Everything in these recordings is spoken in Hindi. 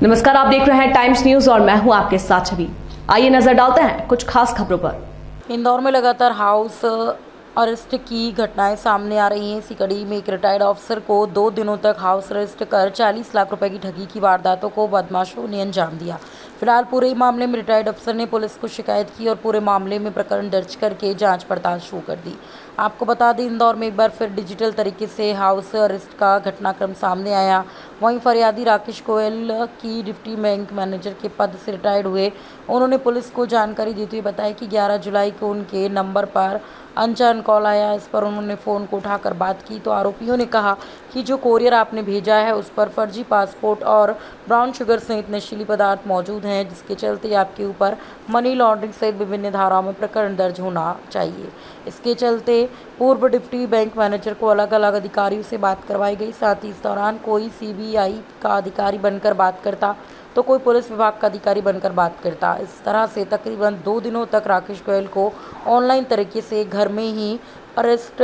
नमस्कार, आप देख रहे हैं टाइम्स न्यूज और मैं हूं आपके साथ छवि। आइए नजर डालते हैं कुछ खास खबरों पर। इंदौर में लगातार हाउस अरेस्ट की घटनाएं सामने आ रही हैं। इसी कड़ी में एक रिटायर्ड अफसर को 2 दिनों तक हाउस अरेस्ट कर 40 लाख रुपए की ठगी की वारदातों को बदमाशों ने अंजाम दिया। फिलहाल पूरे मामले में रिटायर्ड अफसर ने पुलिस को शिकायत की और पूरे मामले में प्रकरण दर्ज करके जांच पड़ताल शुरू कर दी। आपको बता दें, इंदौर में एक बार फिर डिजिटल तरीके से हाउस अरेस्ट का घटनाक्रम सामने आया। वहीं फरियादी राकेश गोयल की डिप्टी बैंक मैनेजर के पद से रिटायर्ड हुए। उन्होंने पुलिस को जानकारी देते हुए बताया कि 11 जुलाई को उनके नंबर पर अनजान कॉल आया। इस पर उन्होंने फ़ोन को उठाकर बात की तो आरोपियों ने कहा कि जो कोरियर आपने भेजा है उस पर फर्जी पासपोर्ट और ब्राउन शुगर सहित नशीली पदार्थ मौजूद हैं, जिसके चलते आपके ऊपर मनी लॉन्ड्रिंग सहित विभिन्न धाराओं में प्रकरण दर्ज होना चाहिए। इसके चलते पूर्व डिप्टी बैंक मैनेजर को अलग अलग अधिकारियों से बात करवाई गई। साथ ही इस दौरान कोई सीबीआई का अधिकारी बनकर बात करता तो कोई पुलिस विभाग का अधिकारी बनकर बात करता। इस तरह से तकरीबन 2 दिनों तक राकेश गोयल को ऑनलाइन तरीके से घर में ही अरेस्ट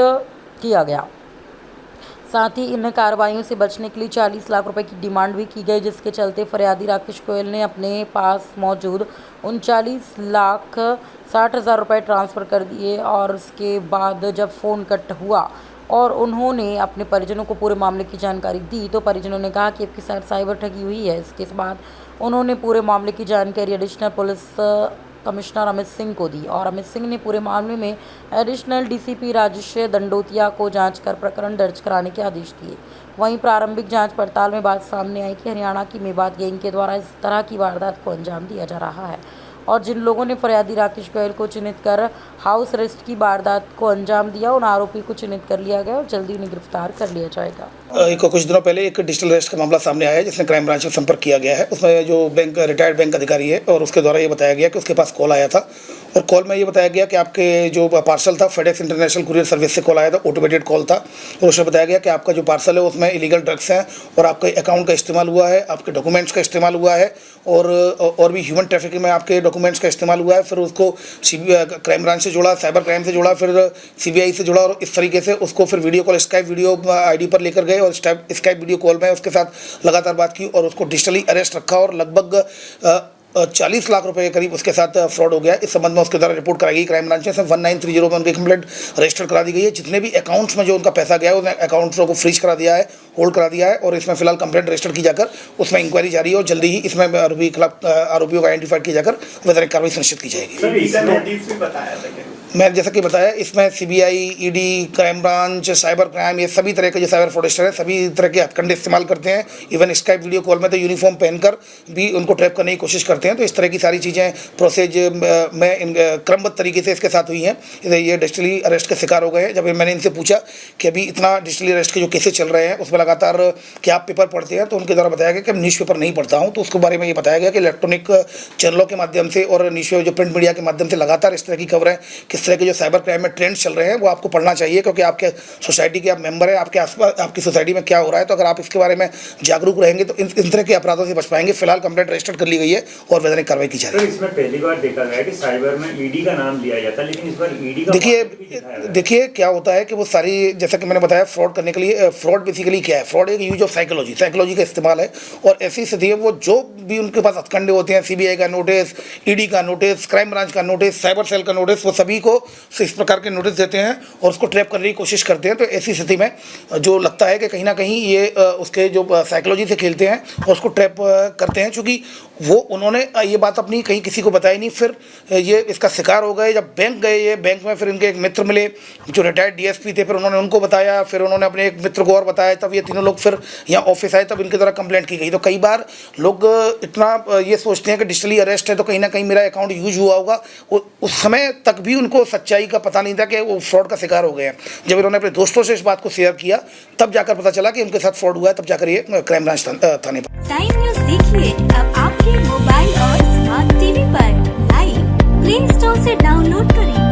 किया गया। साथ ही इन कार्रवाइयों से बचने के लिए 40 लाख रुपए की डिमांड भी की गई, जिसके चलते फरियादी राकेश गोयल ने अपने पास मौजूद 39,60,000 रुपये ट्रांसफ़र कर दिए। और उसके बाद जब फ़ोन कट हुआ और उन्होंने अपने परिजनों को पूरे मामले की जानकारी दी तो परिजनों ने कहा कि आपके साथ साइबर ठगी हुई है। इसके बाद उन्होंने पूरे मामले की जानकारी additional police commissioner Amit Singh को दी और अमित सिंह ने पूरे मामले में एडिशनल डीसीपी राजेश दंडोतिया को जांच कर प्रकरण दर्ज कराने के आदेश दिए। वहीं प्रारंभिक जांच पड़ताल में बात सामने आई कि हरियाणा की मेवात गैंग के द्वारा इस तरह की वारदात को अंजाम दिया जा रहा है और जिन लोगों ने फरियादी राकेश गोयल को चिन्हित कर हाउस अरेस्ट की वारदात को अंजाम दिया, उन आरोपी को चिन्हित कर लिया गया और जल्दी उन्हें गिरफ्तार कर लिया जाएगा। कुछ दिनों पहले एक डिजिटल अरेस्ट का मामला सामने आया है जिसमें क्राइम ब्रांच से संपर्क किया गया है। उसमें जो रिटायर्ड बैंक अधिकारी है और उसके द्वारा ये बताया गया कि उसके पास कॉल आया था और कॉल में ये बताया गया कि आपके जो पार्सल था फेडेक्स इंटरनेशनल कुरियर सर्विस से कॉल आया था, ऑटोमेटेड कॉल था और उसमें बताया गया कि आपका जो पार्सल है उसमें इलीगल ड्रग्स हैं और आपके अकाउंट का इस्तेमाल हुआ है, आपके डॉक्यूमेंट्स का इस्तेमाल हुआ है और भी ह्यूमन ट्रैफिकिंग में आपके डॉक्यूमेंट्स का इस्तेमाल हुआ है। फिर उसको क्राइम ब्रांच से जोड़ा, साइबर क्राइम से जोड़ा, फिर सीबीआई से जोड़ा और इस तरीके से उसको फिर video call Skype video ID पर लेकर गए और स्काइप वीडियो कॉल में उसके साथ लगातार बात की और उसको डिजिटली अरेस्ट रखा और लगभग 40 लाख रुपए के करीब उसके साथ फ्रॉड हो गया। इस संबंध में उसके द्वारा रिपोर्ट कराई गई क्राइम ब्रांच में 1930 में उनकी कंप्लेंट रजिस्टर करा दी गई है। जितने भी अकाउंट्स में जो उनका पैसा गया है उन्हें अकाउंट्स को फ्रीज करा दिया है, होल्ड करा दिया है और इसमें फिलहाल कंप्लेंट रजिस्टर की जाकर उसमें इंक्वायरी जारी है और जल्दी ही इसमें आरोपियों को आइडेंटिफाई किया जाकर वैधानिक कार्रवाई सुनिश्चित की जाएगी। मैं जैसा कि बताया, इसमें CBI, ED, crime branch, cyber crime, ये सभी तरह के जो साइबर फ्रॉडस्टर हैं सभी तरह के हथकंडे इस्तेमाल करते हैं। इवन स्काइप वीडियो कॉल में तो यूनिफॉर्म पहनकर भी उनको ट्रैप करने की कोशिश करते हैं। तो इस तरह की सारी चीज़ें प्रोसेज में क्रमबद्ध तरीके से इसके साथ हुई हैं। ये डिजिटली अरेस्ट के शिकार हो गए हैं। जब मैंने इनसे पूछा कि अभी इतना डिजिटली अरेस्ट के जो केसेस चल रहे हैं उसमें लगातार क्या आप पेपर पढ़ते हैं, तो उनके द्वारा बताया गया कि मैं न्यूज़पेपर नहीं पढ़ता हूँ। तो उसके बारे में ये बताया गया कि इलेक्ट्रॉनिक चैनलों के माध्यम से और न्यूज़पेपर जो प्रिंट मीडिया के माध्यम से लगातार इस तरह की खबरें, किस तरह के जो साइबर क्राइम में ट्रेंड्स चल रहे हैं वो आपको पढ़ना चाहिए, क्योंकि आपके सोसाइटी के आप मेंबर हैं, आपके आसपास आपकी सोसाइटी में क्या हो रहा है। तो अगर आप इसके बारे में जागरूक रहेंगे तो इन तरह के अपराधों से बच पाएंगे। फिलहाल कंप्लेंट रजिस्टर कर ली गई है और वैधानिक कार्रवाई की जा रही है। इसमें पहली बार देखा गया कि साइबर में ईडी का नाम लिया जाता है, लेकिन इस बार ईडी का देखिए क्या होता है कि वो सारी, जैसा कि मैंने बताया, फ्रॉड करने के लिए, फ्रॉड बेसिकली क्या है, फ्रॉड एक यूज ऑफ साइकोलॉजी का इस्तेमाल है और ऐसी स्थिति है वो जो भी उनके पास हथकंडे होते हैं, सीबीआई का नोटिस, ईडी का नोटिस, क्राइम ब्रांच का नोटिस, साइबर सेल का नोटिस, वो सभी को इस प्रकार के नोटिस देते हैं और उसको ट्रैप करने की कोशिश करते हैं। तो ऐसी स्थिति में जो लगता है कि कहीं ना कहीं ये उसके जो साइकोलॉजी से खेलते हैं और उसको ट्रैप करते हैं, चूँकि वो उन्होंने ये बात अपनी कहीं किसी को बताई नहीं, फिर ये इसका शिकार हो गए। जब बैंक गए, ये बैंक में फिर इनके एक मित्र मिले जो रिटायर्ड डीएसपी थे, फिर उन्होंने उनको बताया, फिर उन्होंने अपने एक मित्र को और बताया, तब ये तीनों लोग फिर यहाँ ऑफिस आए, तब इनके द्वारा कंप्लेंट की गई। तो कई बार लोग इतना ये सोचते हैं कि डिजिटली अरेस्ट है तो कहीं ना कहीं मेरा अकाउंट यूज हुआ होगा। उस समय तक भी उनको सच्चाई का पता नहीं था कि वो फ्रॉड का शिकार हो गए हैं। जब इन्होंने अपने दोस्तों से इस बात को शेयर किया तब जाकर पता चला कि उनके साथ फ्रॉड हुआ है, तब जाकर ये क्राइम ब्रांच थाने पर। टाइम न्यूज़ देखिए अब आपके मोबाइल और स्मार्ट टीवी पर लाइव प्ले स्टोर से डाउनलोड करें।